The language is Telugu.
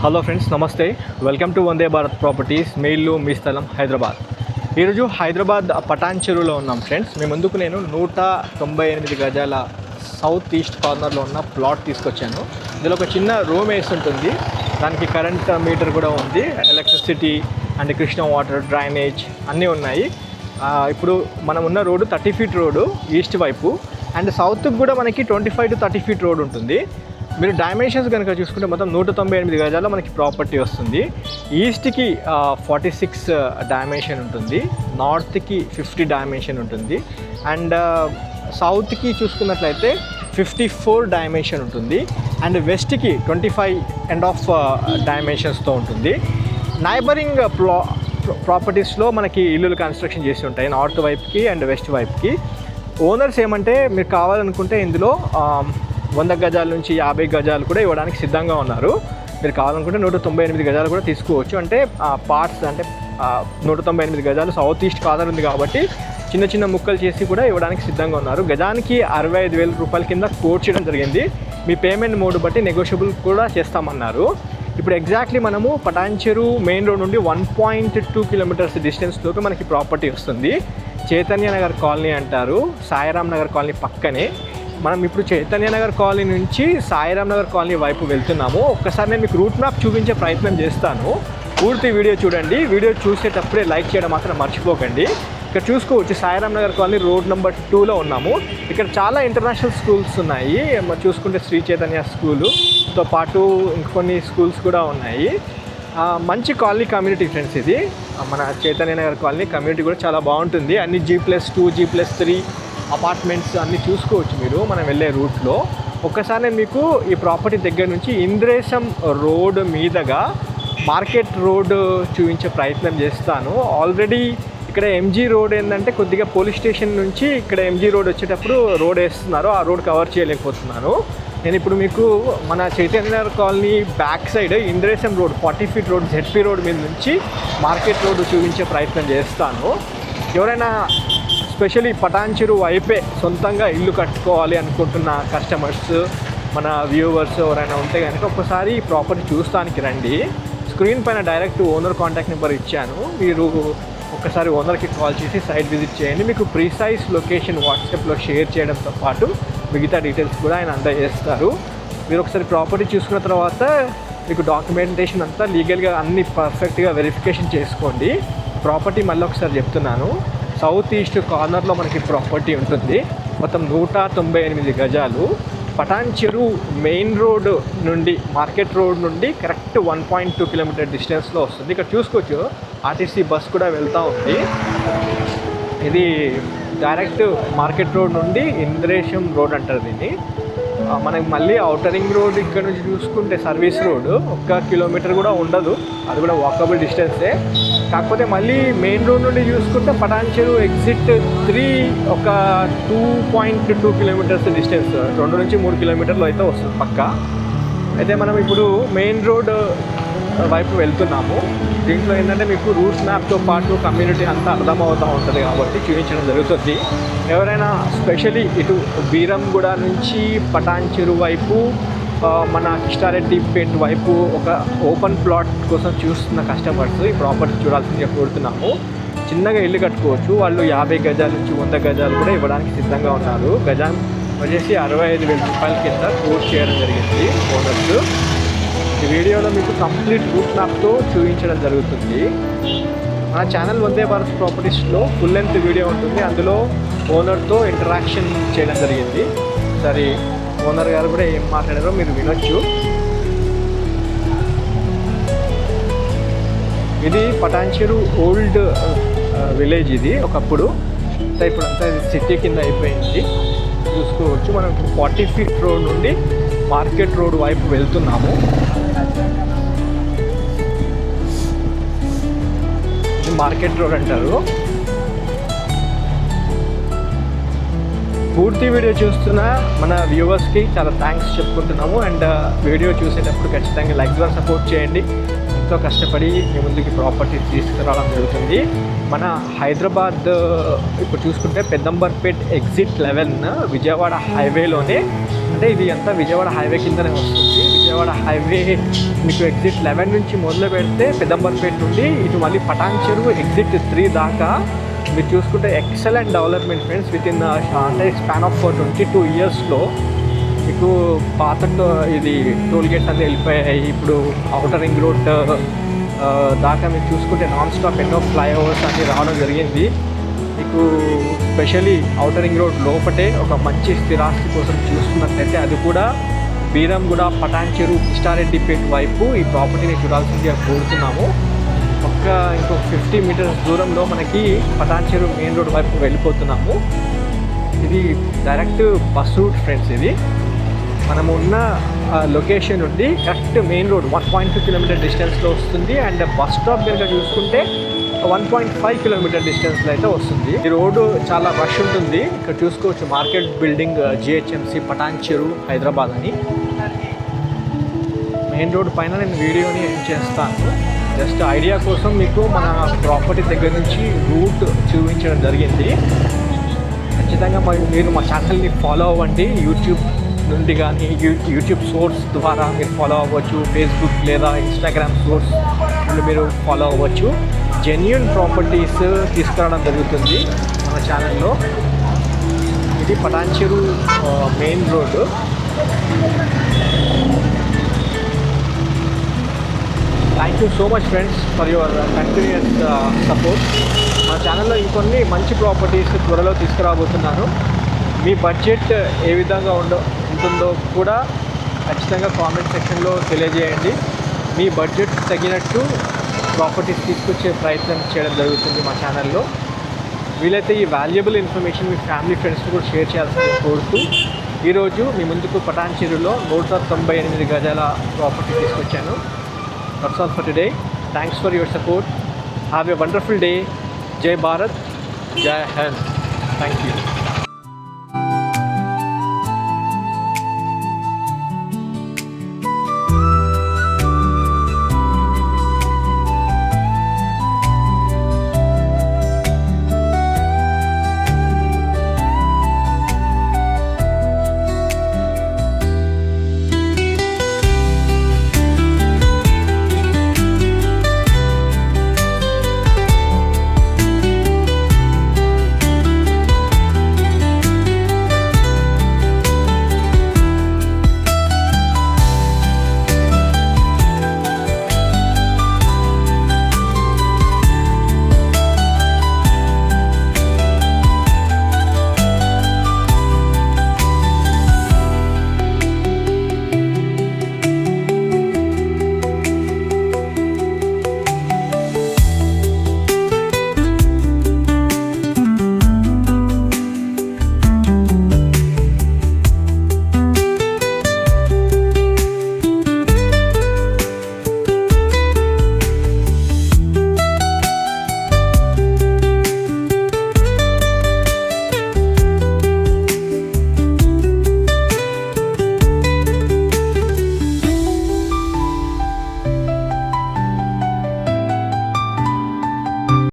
హలో ఫ్రెండ్స్, నమస్తే. Welcome to Vande Bharat properties, మీ ఇల్లు మీ స్థలం, హైదరాబాద్. ఈరోజు హైదరాబాద్ పటాన్ చెరువులో ఉన్నాం ఫ్రెండ్స్. మీ ముందుకు నేను 198 గజాల సౌత్ ఈస్ట్ కార్నర్లో ఉన్న ప్లాట్ తీసుకొచ్చాను. ఇందులో ఒక చిన్న రూమ్ వేసి ఉంటుంది. దానికి కరెంట్ మీటర్ కూడా ఉంది, electricity and Krishna water, drainage అన్నీ ఉన్నాయి. ఇప్పుడు మనం ఉన్న రోడ్డు 30 ఫీట్ రోడ్డు ఈస్ట్ వైపు, అండ్ సౌత్కి కూడా మనకి 25 to 30 ఫీట్ రోడ్ ఉంటుంది. మీరు డైమెన్షన్స్ కనుక చూసుకుంటే మొత్తం 198 గజాల్లో మనకి ప్రాపర్టీ వస్తుంది. ఈస్ట్కి 46 డైమెన్షన్ ఉంటుంది, నార్త్కి 50 డైమెన్షన్ ఉంటుంది, అండ్ సౌత్కి చూసుకున్నట్లయితే 54 డైమెన్షన్ ఉంటుంది, అండ్ వెస్ట్కి 25.5 డైమెన్షన్స్తో ఉంటుంది. నైబరింగ్ ప్రాపర్టీస్లో మనకి ఇల్లులు కన్స్ట్రక్షన్ చేసి ఉంటాయి, నార్త్ వైపుకి అండ్ వెస్ట్ వైపుకి. ఓనర్స్ ఏమంటే మీరు కావాలనుకుంటే ఇందులో 100 గజాల నుంచి 50 గజాలు కూడా ఇవ్వడానికి సిద్ధంగా ఉన్నారు. మీరు కావాలనుకుంటే 198 గజాలు కూడా తీసుకోవచ్చు. అంటే పార్ట్స్, అంటే 198 గజాలు సౌత్ ఈస్ట్ కార్నర్ ఉంది కాబట్టి చిన్న చిన్న ముక్కలు చేసి కూడా ఇవ్వడానికి సిద్ధంగా ఉన్నారు. గజానికి 65,000 రూపాయల కింద కోట్ చేయడం జరిగింది. మీ పేమెంట్ మోడ్ బట్టి నెగోషియబుల్ కూడా చేస్తామన్నారు. ఇప్పుడు ఎగ్జాక్ట్లీ మనము పటాన్ చెరువు మెయిన్ రోడ్ నుండి 1.2 కిలోమీటర్స్ డిస్టెన్స్లోకి మనకి ప్రాపర్టీ వస్తుంది. చైతన్య నగర్ కాలనీ అంటారు, సాయిరామ్ నగర్ కాలనీ పక్కనే. మనం ఇప్పుడు చైతన్య నగర్ కాలనీ నుంచి సాయిరామ్ నగర్ కాలనీ వైపు వెళ్తున్నాము. ఒక్కసారి నేను మీకు రూట్ మ్యాప్ చూపించే ప్రయత్నం చేస్తాను. పూర్తి వీడియో చూడండి. వీడియో చూసేటప్పుడే లైక్ చేయడం మాత్రం మర్చిపోకండి. ఇక్కడ చూసుకోవచ్చు, Sairam Nagar colony road number 2లో ఉన్నాము. ఇక్కడ చాలా ఇంటర్నేషనల్ స్కూల్స్ ఉన్నాయి. చూసుకుంటే శ్రీ చైతన్య స్కూలుతో పాటు ఇంకొన్ని స్కూల్స్ కూడా ఉన్నాయి. మంచి కాలనీ కమ్యూనిటీ ఫ్రెండ్స్. ఇది మన చైతన్య నగర్ కాలనీ కమ్యూనిటీ కూడా చాలా బాగుంటుంది. అన్ని G+2 G+3 అపార్ట్మెంట్స్ అన్నీ చూసుకోవచ్చు మీరు మనం వెళ్ళే రూట్లో. ఒక్కసారి నేను మీకు ఈ ప్రాపర్టీ దగ్గర నుంచి ఇంద్రేశం రోడ్ మీదుగా మార్కెట్ రోడ్ చూపించే ప్రయత్నం చేస్తాను. ఆల్రెడీ ఇక్కడ MG రోడ్ ఏంటంటే కొద్దిగా పోలీస్ స్టేషన్ నుంచి ఇక్కడ MG రోడ్ వచ్చేటప్పుడు రోడ్ వేస్తున్నారు, ఆ రోడ్ కవర్ చేయలేకపోతున్నాను. నేను ఇప్పుడు మీకు మన Chaitanya colony back side Indresham road 40 feet road ZP road మీద నుంచి మార్కెట్ రోడ్ చూపించే ప్రయత్నం చేస్తాను. ఎవరైనా స్పెషల్లీ పటాన్ చెరువు వైపే సొంతంగా ఇల్లు కట్టుకోవాలి అనుకుంటున్న కస్టమర్స్, మన వ్యూవర్స్ ఎవరైనా ఉంటే కనుక ఒక్కసారి ఈ ప్రాపర్టీ చూస్తానికి రండి. స్క్రీన్ పైన డైరెక్ట్ ఓనర్ కాంటాక్ట్ నెంబర్ ఇచ్చాను. మీరు ఒక్కసారి ఓనర్కి కాల్ చేసి సైట్ విజిట్ చేయండి. మీకు ప్రిసైజ్ లొకేషన్ వాట్సాప్లో షేర్ చేయడంతో పాటు మిగతా డీటెయిల్స్ కూడా ఆయన అందజేస్తారు. మీరు ఒకసారి ప్రాపర్టీ చూసుకున్న తర్వాత మీకు డాక్యుమెంటేషన్ అంతా లీగల్గా అన్ని పర్ఫెక్ట్గా వెరిఫికేషన్ చేసుకోండి. ప్రాపర్టీ మళ్ళీ ఒకసారి చెప్తున్నాను, సౌత్ ఈస్ట్ కార్నర్లో మనకి ప్రాపర్టీ ఉంటుంది. మొత్తం 198 గజాలు. పటాన్ చెరువు మెయిన్ రోడ్ నుండి, మార్కెట్ రోడ్ నుండి కరెక్ట్ 1.2 కిలోమీటర్ డిస్టెన్స్లో వస్తుంది. ఇక్కడ చూసుకోవచ్చు, RTC బస్ కూడా వెళ్తూ ఉంది. ఇది డైరెక్ట్ మార్కెట్ రోడ్ నుండి ఇంద్రేశం రోడ్ అంటారు దీన్ని. మనకి మళ్ళీ ఔటర్ రింగ్ రోడ్ ఇక్కడ నుంచి చూసుకుంటే సర్వీస్ రోడ్ 1 కిలోమీటర్ కూడా ఉండదు, అది కూడా వాకబుల్ డిస్టెన్సే. కాకపోతే మళ్ళీ మెయిన్ రోడ్ నుండి చూసుకుంటే పటాన్ చెరువు ఎగ్జిట్ 3 ఒక 2.2 కిలోమీటర్స్ డిస్టెన్స్, 2 నుంచి 3 కిలోమీటర్లు అయితే వస్తుంది పక్క. అయితే మనం ఇప్పుడు మెయిన్ రోడ్ వైపు వెళ్తున్నాము. దీంట్లో ఏంటంటే మీకు రూట్ మ్యాప్తో పాటు కమ్యూనిటీ అంతా అర్థమవుతూ ఉంటుంది కాబట్టి చూపించడం జరుగుతుంది. ఎవరైనా స్పెషల్లీ ఇటు బీరంగూడ నుంచి పటాన్ చెరువు వైపు, మన కిష్టారెడ్డిపేట వైపు ఒక ఓపెన్ ప్లాట్ కోసం చూస్తున్న కస్టమర్స్ ఈ ప్రాపర్టీ చూడాల్సిందిగా కోరుతున్నాము. చిన్నగా ఇల్లు కట్టుకోవచ్చు. వాళ్ళు 50 గజాల నుంచి 100 గజాలు కూడా ఇవ్వడానికి సిద్ధంగా ఉన్నారు. గజాన్ వచ్చేసి 65,000 రూపాయల కింద కోట్ చేయడం జరిగింది ఓనర్స్. ఈ వీడియోలో మీకు కంప్లీట్ రూట్ మ్యాప్తో చూపించడం జరుగుతుంది. మన channel Vande Bharat ప్రాపర్టీస్లో full length video ఉంటుంది, అందులో ఓనర్తో ఇంటరాక్షన్ చేయడం జరిగింది. సరే, ఓనర్ గారు కూడా ఏం మాట్లాడారో మీరు వినొచ్చు. ఇది పటాన్ చెరువు ఓల్డ్ విలేజ్. ఇది ఒకప్పుడు, ఇప్పుడు అంతా సిటీ కింద అయిపోయింది. చూసుకోవచ్చు, మనం 40 ఫీట్ రోడ్ నుండి మార్కెట్ రోడ్ వైపు వెళ్తున్నాము. ఇది మార్కెట్ రోడ్ అంటారు. పూర్తి వీడియో చూస్తున్న మన వ్యూవర్స్కి చాలా థ్యాంక్స్ చెప్పుకుంటున్నాము. అండ్ వీడియో చూసేటప్పుడు ఖచ్చితంగా లైక్ ద్వారా సపోర్ట్ చేయండి. ఎంతో కష్టపడి మీ ముందుకి ప్రాపర్టీ తీసుకురావడం జరుగుతుంది. మన హైదరాబాద్ ఇప్పుడు చూసుకుంటే పెద్దంబర్పేట్ ఎగ్జిట్ 11 విజయవాడ హైవేలోనే, అంటే ఇది అంతా విజయవాడ హైవే కిందనే వస్తుంది. విజయవాడ హైవే మీకు ఎగ్జిట్ 11 నుంచి మొదలు పెడితే పెద్దంబర్పేట నుండి ఇటు మళ్ళీ పటాన్ చెరువు ఎగ్జిట్ 3 దాకా మీరు చూసుకుంటే excellent development friends. With in అంటే స్పాన్ ఆఫ్ 22 ఇయర్స్లో మీకు పాత ఇది టోల్ గేట్స్ అన్నీ వెళ్ళిపోయాయి. ఇప్పుడు ఔటర్ రింగ్ రోడ్ దాకా మీరు చూసుకుంటే నాన్ స్టాప్ ఎన్నో ఫ్లైఓవర్స్ అన్నీ రావడం జరిగింది. మీకు స్పెషలీ ఔటర్ రింగ్ రోడ్ లోపటే ఒక మంచి స్థిరాస్తి కోసం చూస్తున్నట్లయితే అది కూడా బీరంగూడ పటాన్ చెరువు కిష్టారెడ్డిపేట వైపు ఈ ప్రాపర్టీని చూడాల్సిందిగా కోరుతున్నాము. ఇంకో 50 మీటర్స్ దూరంలో మనకి పటాన్ చెరువు మెయిన్ రోడ్ వైపు వెళ్ళిపోతున్నాము. ఇది డైరెక్ట్ బస్ రూట్ ఫ్రెండ్స్. ఇది మనము ఉన్న లొకేషన్ నుండి కరెక్ట్ మెయిన్ రోడ్ 1.2 కిలోమీటర్ డిస్టెన్స్లో వస్తుంది. అండ్ బస్ స్టాప్ కనుక చూసుకుంటే 1.5 కిలోమీటర్ డిస్టెన్స్లో అయితే వస్తుంది. ఈ రోడ్డు చాలా రష్ ఉంటుంది. ఇక్కడ చూసుకోవచ్చు మార్కెట్ బిల్డింగ్ జిహెచ్ఎంసి పటాన్ చెరువు హైదరాబాద్ అని. మెయిన్ రోడ్ పైన నేను వీడియోని ఎండ్ చేస్తాను. జస్ట్ ఐడియా కోసం మీకు మన ప్రాపర్టీ దగ్గర నుంచి రూట్ చూపించడం జరిగింది. ఖచ్చితంగా మీరు మా ఛానల్ని ఫాలో అవ్వండి. యూట్యూబ్ నుండి కానీ యూట్యూబ్ సోర్స్ ద్వారా మీరు ఫాలో అవ్వచ్చు. ఫేస్బుక్ లేదా ఇన్స్టాగ్రామ్ సోర్స్ నుండి మీరు ఫాలో అవ్వచ్చు. జెన్యూన్ ప్రాపర్టీస్ తీసుకురావడం జరుగుతుంది మన ఛానల్లో. ఇది పటాన్ చెరువు main road. Thank you so much friends for your continuous support. మా ఛానల్లో ఇంకొన్ని మంచి ప్రాపర్టీస్ త్వరలో తీసుకురాబోతున్నాను. మీ బడ్జెట్ ఏ విధంగా ఉంటుందో కూడా ఖచ్చితంగా కామెంట్ సెక్షన్లో తెలియజేయండి. మీ బడ్జెట్ తగినట్టు ప్రాపర్టీస్ తీసుకొచ్చే ప్రయత్నం చేయడం జరుగుతుంది మా ఛానల్లో. వీలైతే ఈ వాల్యుబుల్ ఇన్ఫర్మేషన్ మీ ఫ్యామిలీ ఫ్రెండ్స్కి కూడా షేర్ చేయాల్సింది కోరుతూ ఈరోజు మీ ముందుకు పటాన్ చెరువులో 198 గజాల ప్రాపర్టీ తీసుకొచ్చాను. That's all for today. Thanks for your support. Have a wonderful day. Jai Bharat. Jai Hind. Thank you.